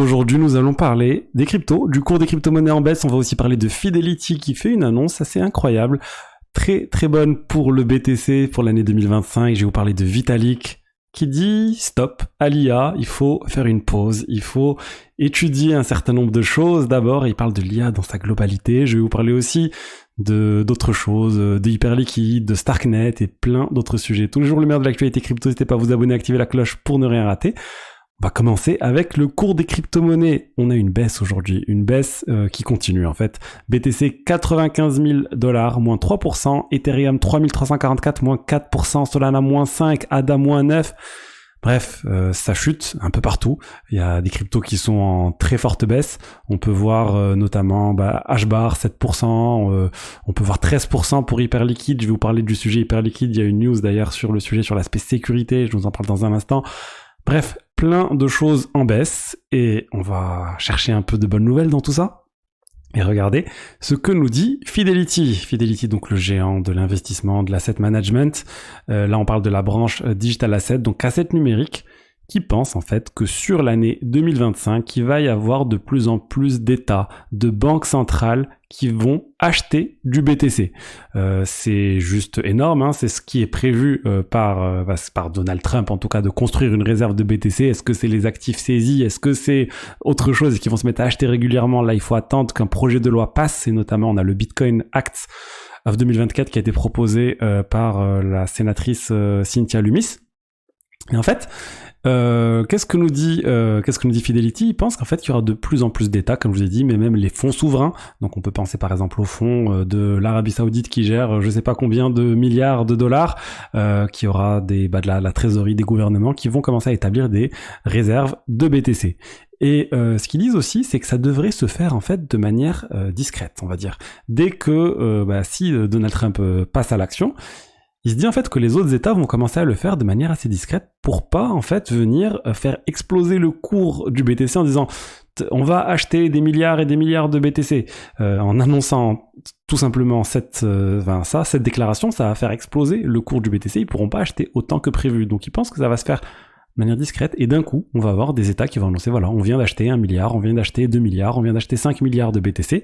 Aujourd'hui, nous allons parler des cryptos, du cours des crypto-monnaies en baisse. On va aussi parler de Fidelity qui fait une annonce assez incroyable, très très bonne pour le BTC pour l'année 2025. Je vais vous parler de Vitalik qui dit stop à l'IA, il faut faire une pause, il faut étudier un certain nombre de choses. D'abord, il parle de l'IA dans sa globalité. Je vais vous parler aussi d'autres choses, de Hyperliquid, de Starknet et plein d'autres sujets. Tous les jours, le meilleur de l'actualité crypto. N'hésitez pas à vous abonner, activer la cloche pour ne rien rater. On va commencer avec le cours des crypto-monnaies. On a une baisse aujourd'hui, une baisse qui continue en fait. BTC 95 000 $, moins 3%, Ethereum 3344, moins 4%, Solana moins 5, ADA moins 9. Bref, ça chute un peu partout. Il y a des cryptos qui sont en très forte baisse. On peut voir notamment HBAR 7%, on peut voir 13% pour Hyperliquid. Je vais vous parler du sujet Hyperliquid. Il y a une news d'ailleurs sur le sujet, sur l'aspect sécurité. Je vous en parle dans un instant. Bref, plein de choses en baisse et on va chercher un peu de bonnes nouvelles dans tout ça. Et regardez ce que nous dit Fidelity. Fidelity, donc le géant de l'investissement, de l'asset management. Là, on parle de la branche digital asset, donc asset numérique, qui pense en fait que sur l'année 2025, il va y avoir de plus en plus d'États, de banques centrales qui vont acheter du BTC. C'est juste énorme, hein. C'est ce qui est prévu par Donald Trump, en tout cas, de construire une réserve de BTC. Est-ce que c'est les actifs saisis? Est-ce que c'est autre chose? Est-ce qu'ils vont se mettre à acheter régulièrement? Là, il faut attendre qu'un projet de loi passe, et notamment, on a le Bitcoin Act of 2024 qui a été proposé par la sénatrice Cynthia Lummis. Et en fait, qu'est-ce que nous dit Fidelity? Il pense qu'en fait, il y aura de plus en plus d'États, comme je vous ai dit, mais même les fonds souverains. Donc, on peut penser par exemple aux fonds de l'Arabie Saoudite qui gère je sais pas combien de milliards de dollars, qui aura de la trésorerie des gouvernements qui vont commencer à établir des réserves de BTC. Et ce qu'ils disent aussi, c'est que ça devrait se faire en fait de manière discrète, on va dire. Dès que si Donald Trump passe à l'action, il se dit en fait que les autres États vont commencer à le faire de manière assez discrète pour pas en fait venir faire exploser le cours du BTC en disant on va acheter des milliards et des milliards de BTC, en annonçant tout simplement cette déclaration. Ça va faire exploser le cours du BTC. Ils pourront pas acheter autant que prévu. Donc ils pensent que ça va se faire de manière discrète et d'un coup on va avoir des États qui vont annoncer voilà, on vient d'acheter 1 milliard, on vient d'acheter 2 milliards, on vient d'acheter 5 milliards de BTC.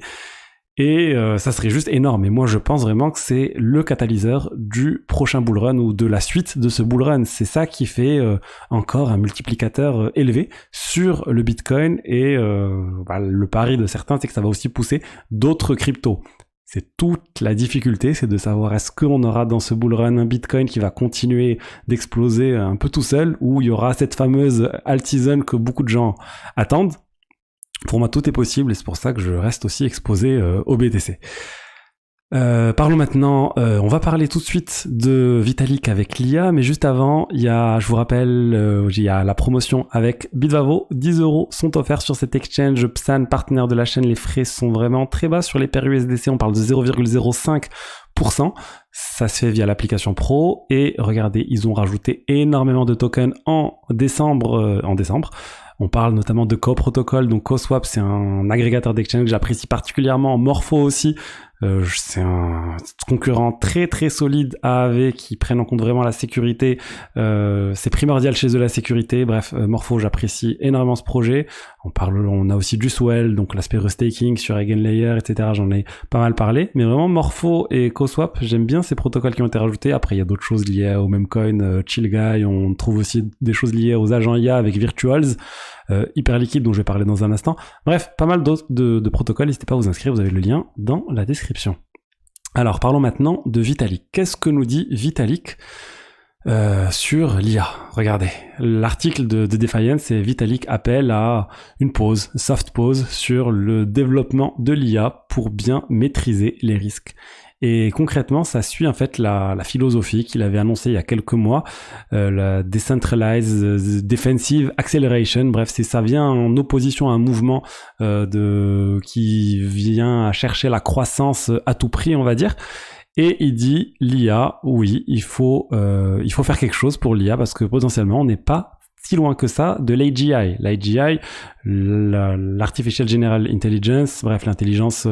Et ça serait juste énorme. Et moi, je pense vraiment que c'est le catalyseur du prochain bull run ou de la suite de ce bull run. C'est ça qui fait encore un multiplicateur élevé sur le Bitcoin. Et le pari de certains, c'est que ça va aussi pousser d'autres cryptos. C'est toute la difficulté, c'est de savoir est-ce qu'on aura dans ce bull run un Bitcoin qui va continuer d'exploser un peu tout seul, ou il y aura cette fameuse alt season que beaucoup de gens attendent. Pour moi, tout est possible et c'est pour ça que je reste aussi exposé au BTC. Parlons maintenant, on va parler tout de suite de Vitalik avec l'IA, mais juste avant, je vous rappelle, il y a la promotion avec Bitvavo. 10 € sont offerts sur cet exchange PSAN, partenaire de la chaîne. Les frais sont vraiment très bas sur les paires USDC, on parle de 0,05%. Ça se fait via l'application Pro et regardez, ils ont rajouté énormément de tokens en décembre. On parle notamment de CoProtocol, donc CoSwap, c'est un agrégateur d'exchange que j'apprécie particulièrement. Morpho aussi, c'est un concurrent très très solide à AAV qui prennent en compte vraiment la sécurité. C'est primordial chez eux la sécurité. Bref, Morpho, j'apprécie énormément ce projet. On a aussi du Swell, donc l'aspect restaking sur Eigenlayer, etc. J'en ai pas mal parlé. Mais vraiment, Morpho et CoSwap, j'aime bien ces protocoles qui ont été rajoutés. Après, il y a d'autres choses liées au même coin, Chillguy. On trouve aussi des choses liées aux agents IA avec Virtuals. Hyperliquid dont je vais parler dans un instant. Bref, pas mal d'autres de protocoles, n'hésitez pas à vous inscrire, vous avez le lien dans la description. Alors parlons maintenant de Vitalik. Qu'est-ce que nous dit Vitalik sur l'IA? Regardez, l'article de Defiance, c'est Vitalik appelle à une pause, soft pause sur le développement de l'IA pour bien maîtriser les risques. Et concrètement, ça suit en fait la philosophie qu'il avait annoncée il y a quelques mois, la Decentralized Defensive Acceleration. Bref, ça vient en opposition à un mouvement qui vient à chercher la croissance à tout prix, on va dire. Et il dit l'IA, oui, il faut faire quelque chose pour l'IA parce que potentiellement on n'est pas si loin que ça de l'AGI. L'AGI, l'Artificial General Intelligence, bref, l'intelligence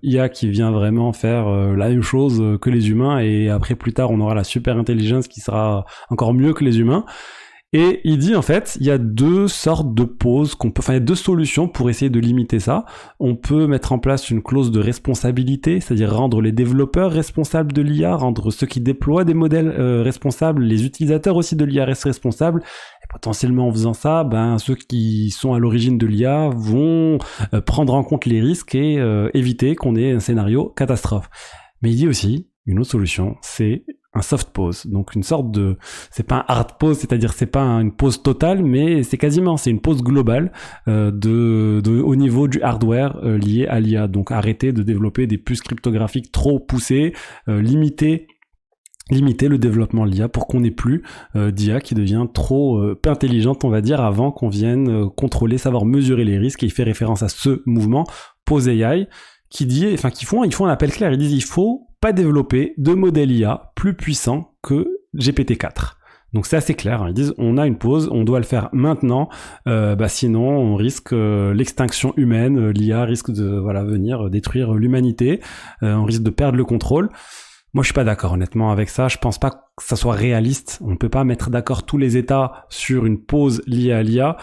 IA qui vient vraiment faire la même chose que les humains, et après plus tard on aura la super intelligence qui sera encore mieux que les humains. Et il dit en fait, il y a deux sortes de pauses il y a deux solutions pour essayer de limiter ça. On peut mettre en place une clause de responsabilité, c'est-à-dire rendre les développeurs responsables de l'IA, rendre ceux qui déploient des modèles responsables, les utilisateurs aussi de l'IA responsables. Et potentiellement en faisant ça, ceux qui sont à l'origine de l'IA vont prendre en compte les risques et éviter qu'on ait un scénario catastrophe. Mais il dit aussi, une autre solution, c'est un soft pause, donc une sorte de, c'est pas un hard pause, c'est-à-dire c'est pas une pause totale, mais c'est une pause globale au niveau du hardware lié à l'IA. Donc arrêter de développer des puces cryptographiques trop poussées, limiter le développement de l'IA pour qu'on n'ait plus d'IA qui devient trop intelligente, on va dire, avant qu'on vienne contrôler, savoir mesurer les risques. Et il fait référence à ce mouvement Pause AI ils font un appel clair. Ils disent il faut pas développer de modèle IA plus puissant que GPT-4. Donc c'est assez clair, ils disent on a une pause, on doit le faire maintenant, sinon on risque l'extinction humaine, l'IA risque de venir détruire l'humanité, on risque de perdre le contrôle. Moi je suis pas d'accord honnêtement avec ça, je pense pas que ça soit réaliste, on peut pas mettre d'accord tous les États sur une pause liée à l'IA,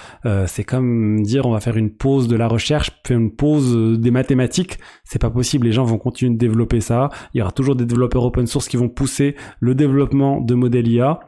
c'est comme dire on va faire une pause de la recherche, faire une pause des mathématiques, c'est pas possible, les gens vont continuer de développer ça, il y aura toujours des développeurs open source qui vont pousser le développement de modèles IA,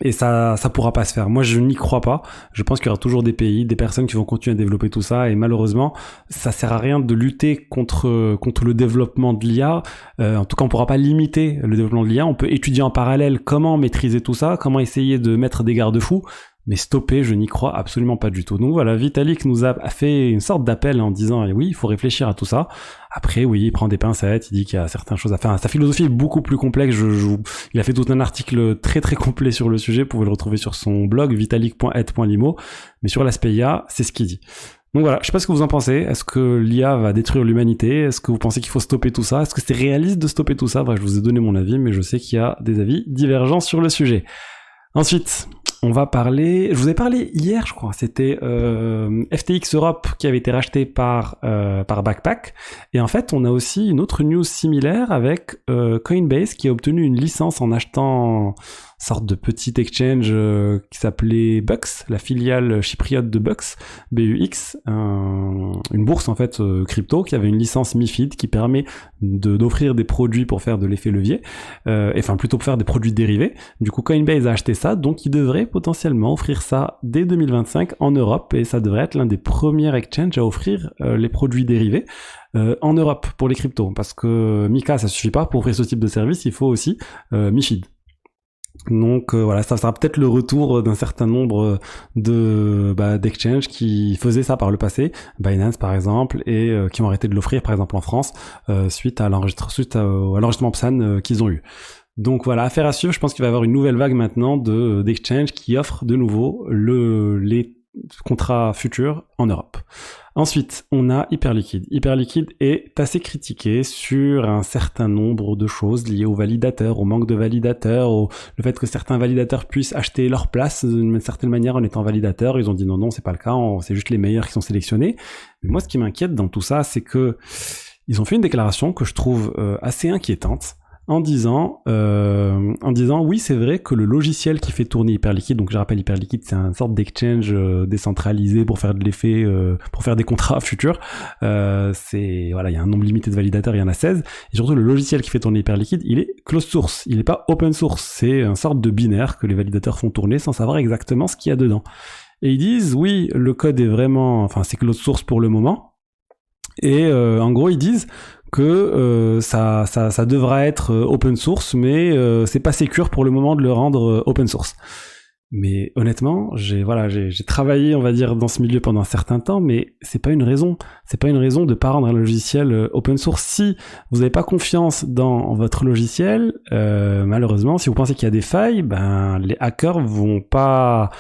et ça pourra pas se faire. Moi, je n'y crois pas. Je pense qu'il y aura toujours des pays, des personnes qui vont continuer à développer tout ça. Et malheureusement, ça sert à rien de lutter contre le développement de l'IA. En tout cas, on pourra pas limiter le développement de l'IA. On peut étudier en parallèle comment maîtriser tout ça, comment essayer de mettre des garde-fous. Mais stopper, je n'y crois absolument pas du tout. Donc voilà, Vitalik nous a fait une sorte d'appel en disant oui, il faut réfléchir à tout ça. Après, oui, il prend des pincettes, il dit qu'il y a certaines choses à faire. Sa philosophie est beaucoup plus complexe. Il a fait tout un article très très complet sur le sujet. Vous pouvez le retrouver sur son blog vitalik.ed.limo. Mais sur l'aspect IA, c'est ce qu'il dit. Donc voilà, je sais pas ce que vous en pensez. Est-ce que l'IA va détruire l'humanité? Est-ce que vous pensez qu'il faut stopper tout ça? Est-ce que c'est réaliste de stopper tout ça? Bref, je vous ai donné mon avis, mais je sais qu'il y a des avis divergents sur le sujet. Ensuite, on va parler, je vous ai parlé hier, je crois, c'était FTX Europe qui avait été racheté par Backpack. Et en fait, on a aussi une autre news similaire avec Coinbase qui a obtenu une licence en achetant une sorte de petit exchange qui s'appelait Bux, la filiale chypriote de Bux, BUX, une bourse en fait crypto qui avait une licence MiFID qui permet d'offrir des produits pour faire de l'effet levier, plutôt pour faire des produits dérivés. Du coup, Coinbase a acheté ça, donc il devrait potentiellement offrir ça dès 2025 en Europe, et ça devrait être l'un des premiers exchanges à offrir les produits dérivés en Europe pour les cryptos, parce que Mika ça suffit pas pour offrir ce type de service, il faut aussi MiFID. Donc voilà, ça sera peut-être le retour d'un certain nombre d'exchanges qui faisaient ça par le passé, Binance par exemple, et qui ont arrêté de l'offrir par exemple en France suite à l'enregistrement PSAN qu'ils ont eu. Donc voilà, affaire à suivre, je pense qu'il va y avoir une nouvelle vague maintenant d'exchanges qui offrent de nouveau les contrats futurs en Europe. Ensuite, on a Hyperliquid. Hyperliquid est assez critiqué sur un certain nombre de choses liées aux validateurs, au manque de validateurs, le fait que certains validateurs puissent acheter leur place d'une certaine manière en étant validateurs. Ils ont dit non, c'est pas le cas, c'est juste les meilleurs qui sont sélectionnés. Mais moi, ce qui m'inquiète dans tout ça, c'est que ils ont fait une déclaration que je trouve assez inquiétante, en disant oui, c'est vrai que le logiciel qui fait tourner Hyperliquid, donc je rappelle Hyperliquid c'est une sorte d'exchange décentralisé pour faire de l'effet, pour faire des contrats futurs, il y a un nombre limité de validateurs, il y en a 16, et surtout le logiciel qui fait tourner Hyperliquid, il est closed source, il n'est pas open source, c'est une sorte de binaire que les validateurs font tourner sans savoir exactement ce qu'il y a dedans. Et ils disent oui, le code est c'est closed source pour le moment, et en gros ils disent que ça devra être open source, mais c'est pas sécure pour le moment de le rendre open source. Mais honnêtement, j'ai travaillé, on va dire, dans ce milieu pendant un certain temps, mais c'est pas une raison de pas rendre un logiciel open source. Si vous n'avez pas confiance dans votre logiciel, malheureusement, si vous pensez qu'il y a des failles, les hackers vont pas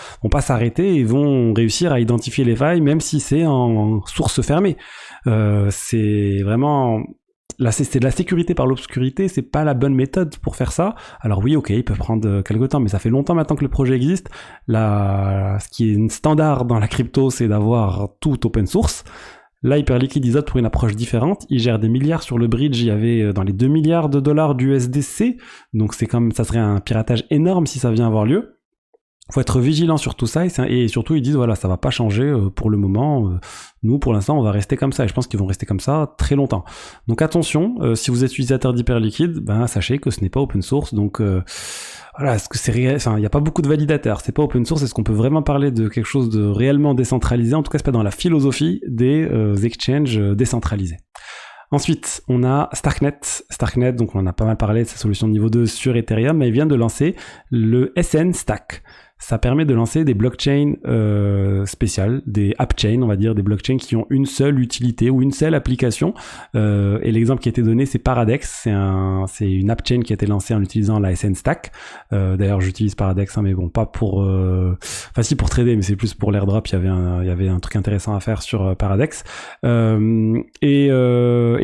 s'arrêter et vont réussir à identifier les failles, même si c'est en source fermée. C'est vraiment c'est de la sécurité par l'obscurité, c'est pas la bonne méthode pour faire ça. Alors oui, ok, il peut prendre quelques temps, mais ça fait longtemps maintenant que le projet existe. Ce qui est standard dans la crypto, c'est d'avoir tout open source. Là, Hyperliquid, ils optent pour une approche différente. Ils gèrent des milliards sur le bridge. Il y avait dans les 2 milliards de dollars d'USDC. Donc ça serait un piratage énorme si ça vient avoir lieu. Faut être vigilant sur tout ça et surtout ils disent voilà, ça va pas changer pour le moment. Nous pour l'instant on va rester comme ça et je pense qu'ils vont rester comme ça très longtemps. Donc attention, si vous êtes utilisateur d'Hyperliquid, sachez que ce n'est pas open source. Donc voilà, est-ce que c'est il y a pas beaucoup de validateurs, c'est pas open source. Est-ce qu'on peut vraiment parler de quelque chose de réellement décentralisé? En tout cas, c'est pas dans la philosophie des exchanges décentralisés. Ensuite, on a Starknet. Starknet, donc on en a pas mal parlé de sa solution de niveau 2 sur Ethereum, mais il vient de lancer le SN Stack. Ça permet de lancer des blockchains spéciales, des app-chains, on va dire, des blockchains qui ont une seule utilité ou une seule application. Et l'exemple qui a été donné, c'est Paradex. C'est une app-chain qui a été lancée en utilisant la SN Stack. D'ailleurs, j'utilise Paradex, mais bon, pas pour... si, pour trader, mais c'est plus pour l'airdrop. Il y avait un truc intéressant à faire sur Paradex. Et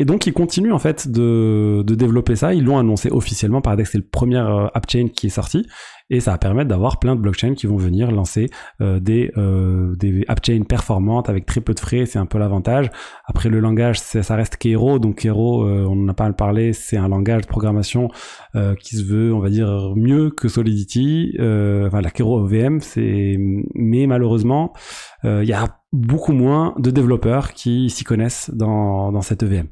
donc, ils continuent, en fait, de développer ça. Ils l'ont annoncé officiellement. Paradex, c'est le premier app-chain qui est sorti. Et ça va permettre d'avoir plein de blockchains qui vont venir lancer des app-chains performantes avec très peu de frais, c'est un peu l'avantage. Après le langage, ça reste Kero, donc Kero, on en a pas mal parlé, c'est un langage de programmation qui se veut, on va dire, mieux que Solidity. La Kero VM, mais malheureusement, il y a beaucoup moins de développeurs qui s'y connaissent dans cette VM.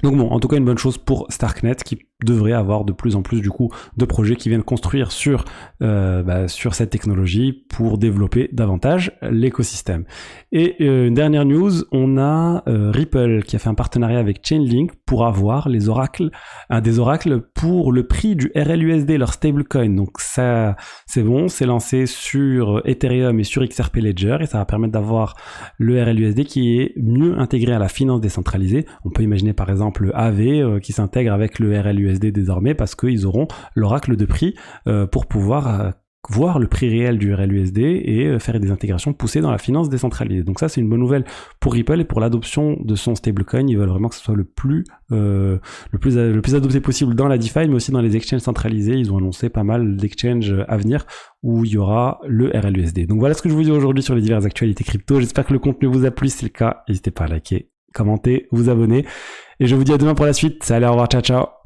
Donc bon, en tout cas une bonne chose pour Starknet qui devrait avoir de plus en plus du coup de projets qui viennent construire sur cette technologie pour développer davantage l'écosystème. Et une dernière news, on a Ripple qui a fait un partenariat avec Chainlink pour avoir des oracles pour le prix du RLUSD, leur stablecoin. Donc ça, c'est bon, c'est lancé sur Ethereum et sur XRP Ledger et ça va permettre d'avoir le RLUSD qui est mieux intégré à la finance décentralisée. On peut imaginer par exemple AV qui s'intègre avec le RLUSD désormais parce qu'ils auront l'oracle de prix pour pouvoir voir le prix réel du RLUSD et faire des intégrations poussées dans la finance décentralisée. Donc ça, c'est une bonne nouvelle pour Ripple et pour l'adoption de son stablecoin. Ils veulent vraiment que ce soit le plus adopté possible dans la DeFi, mais aussi dans les exchanges centralisés. Ils ont annoncé pas mal d'exchanges à venir où il y aura le RLUSD. Donc voilà ce que je vous dis aujourd'hui sur les diverses actualités crypto. J'espère que le contenu vous a plu. Si c'est le cas, n'hésitez pas à liker, commenter, vous abonner. Et je vous dis à demain pour la suite. Salut, au revoir, ciao, ciao.